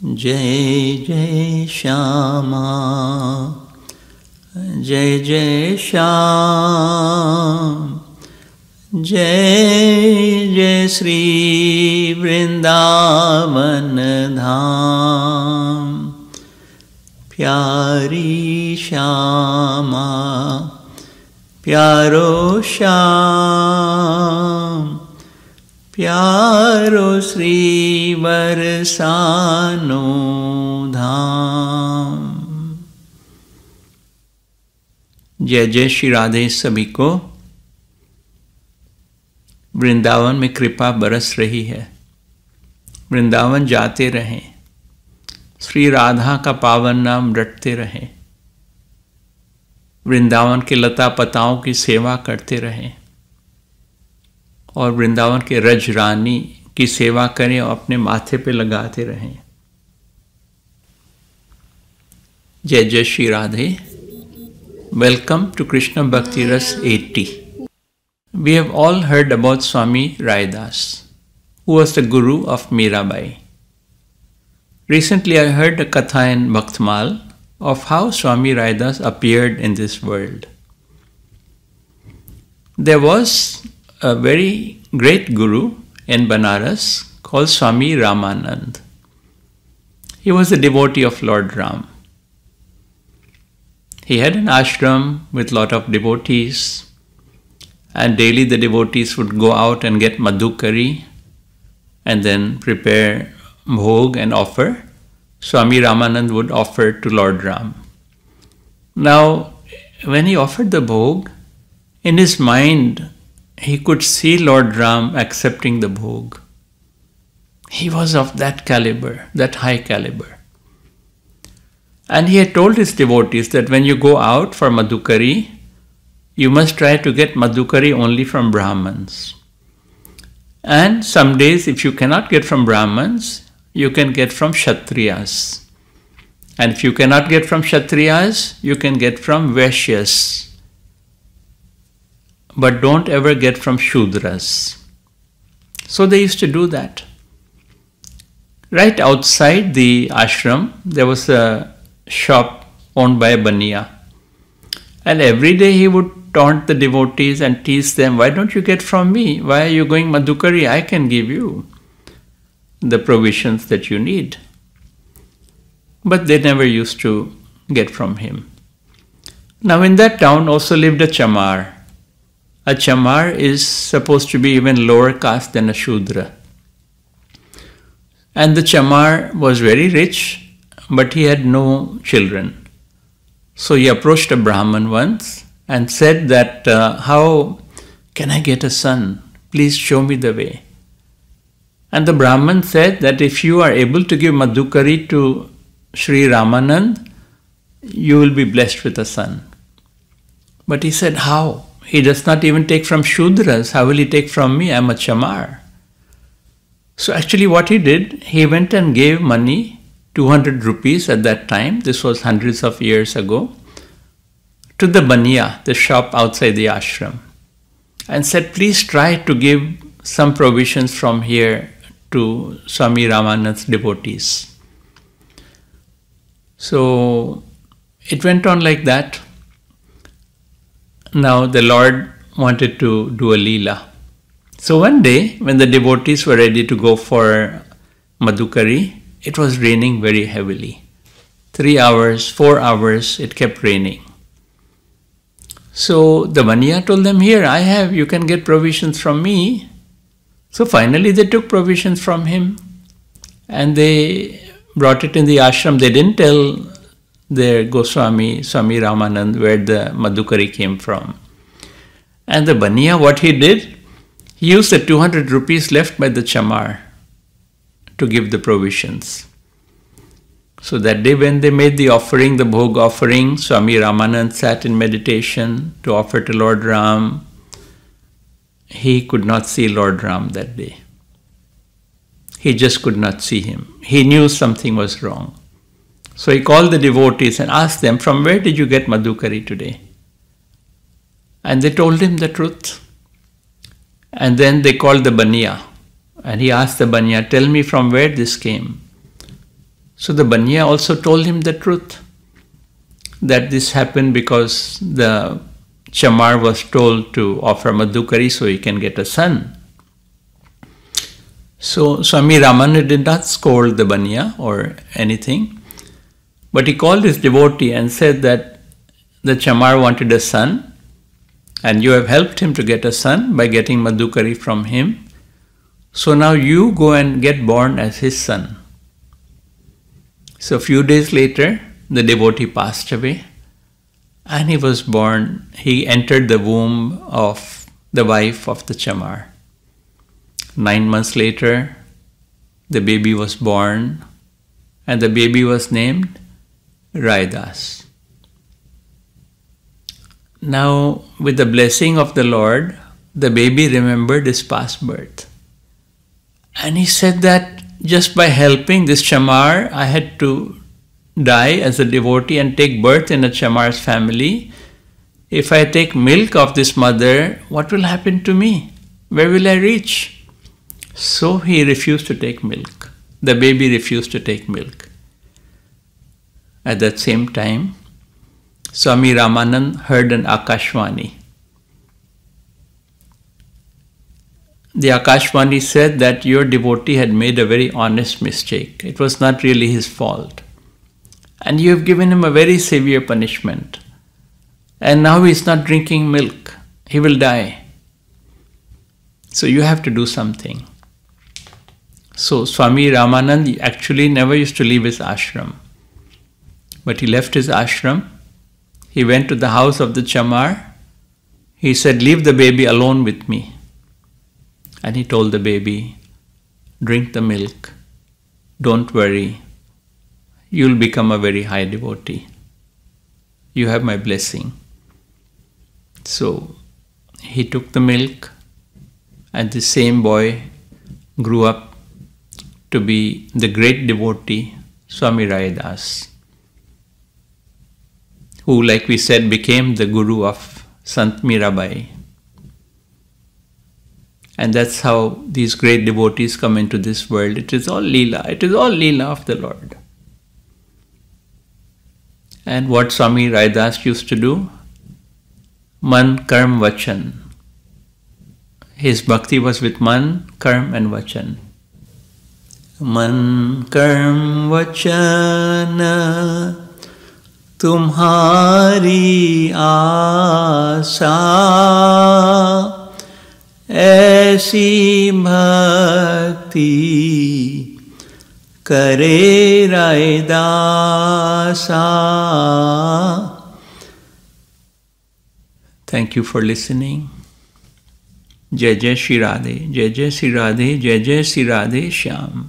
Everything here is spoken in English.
जय जय श्यामा, जय जय श्याम, जय जय श्री वृंदावन धाम। प्यारी श्यामा, प्यारो श्याम, प्यारो श्री बरसानो धाम। जय जय श्री राधे। सभी को वृंदावन में कृपा बरस रही है। वृंदावन जाते रहें, श्री राधा का पावन नाम रटते रहें, वृंदावन के लता पताओं की सेवा करते रहें और वृंदावन के रज रानी की सेवा करें और अपने माथे पे लगाते रहें। जय जय श्री राधे। वेलकम टू कृष्ण भक्ति रस 80. We have all heard about Swami Raidas, who was the guru of Mirabai. Recently I heard a katha in Bhaktmal of how Swami Raidas appeared in this world. There was a very great guru in Banaras called Swami Ramanand. He was a devotee of Lord Ram. He had an ashram with lot of devotees, and daily the devotees would go out and get madhukari and then prepare bhog and offer. Swami Ramanand would offer to Lord Ram. Now, when he offered the bhog, in his mind, he could see Lord Ram accepting the bhog. He was of that caliber, that high caliber. And he had told his devotees that when you go out for madhukari, you must try to get madhukari only from Brahmins. And some days, if you cannot get from Brahmins, you can get from Kshatriyas. And if you cannot get from Kshatriyas, you can get from Vaishyas. But don't ever get from Shudras. So they used to do that. Right outside the ashram, there was a shop owned by a Baniya. And every day he would taunt the devotees and tease them, why don't you get from me? Why are you going madhukari? I can give you the provisions that you need. But they never used to get from him. Now in that town also lived a chamar. A chamar is supposed to be even lower caste than a shudra. And the chamar was very rich, but he had no children. So he approached a Brahman once and said that, how can I get a son? Please show me the way. And the Brahman said that if you are able to give madhukari to Sri Ramanand, you will be blessed with a son. But he said, how? He does not even take from Shudras. How will he take from me? I am a chamar. So actually what he did, he went and gave money, 200 rupees at that time, this was hundreds of years ago, to the Baniya, the shop outside the ashram, and said, please try to give some provisions from here to Swami Ramanand's devotees. So it went on like that. Now the Lord wanted to do a leela. So one day, when the devotees were ready to go for madhukari, it was raining very heavily. 3 hours, 4 hours, it kept raining. So the Baniya told them, here, you can get provisions from me. So finally they took provisions from him and they brought it in the ashram. They didn't tell their Goswami, Swami Ramanand, where the madhukari came from. And the Baniya, what he did, he used the 200 rupees left by the chamar to give the provisions. So that day when they made the offering, the bhog offering, Swami Ramanand sat in meditation to offer to Lord Ram. He could not see Lord Ram that day. He just could not see him. He knew something was wrong. So he called the devotees and asked them, from where did you get madhukari today? And they told him the truth. And then they called the Baniya. And he asked the Baniya, tell me from where this came. So the Banya also told him the truth, that this happened because the Chamar was told to offer Madhukari so he can get a son. So Swami Ramananda did not scold the Banya or anything, but he called his devotee and said that the Chamar wanted a son, and you have helped him to get a son by getting Madhukari from him. So now you go and get born as his son. So a few days later, the devotee passed away, and he was born. He entered the womb of the wife of the Chamar. 9 months later, the baby was born, and the baby was named Raidas. Now, with the blessing of the Lord, the baby remembered his past birth. And he said that just by helping this Chamar, I had to die as a devotee and take birth in a Chamar's family. If I take milk of this mother, what will happen to me? Where will I reach? So he refused to take milk. The baby refused to take milk. At that same time, Swami Ramanand heard an Akashvani. The Akashvani said that your devotee had made a very honest mistake. It was not really his fault. And you have given him a very severe punishment. And now he is not drinking milk. He will die. So you have to do something. So Swami Ramanand actually never used to leave his ashram. But he left his ashram. He went to the house of the Chamar. He said, leave the baby alone with me. And he told the baby, drink the milk. Don't worry. You'll become a very high devotee. You have my blessing. So he took the milk, and the same boy grew up to be the great devotee, Swami Raidas, who, like we said, became the guru of Sant Mirabai. And that's how these great devotees come into this world. It is all Leela. It is all Leela of the Lord. And what Swami Raidas used to do? Man, Karm, Vachan. His bhakti was with Man, Karm and Vachan. Man, Karm, Vachana तुम्हारी आशा ऐसी भक्ति करे रैदासा. Thank you for listening. Jai Jai Shri Radhe, Jai Jai Shri Radhe, Jai Jai Shri Radhe Shyam.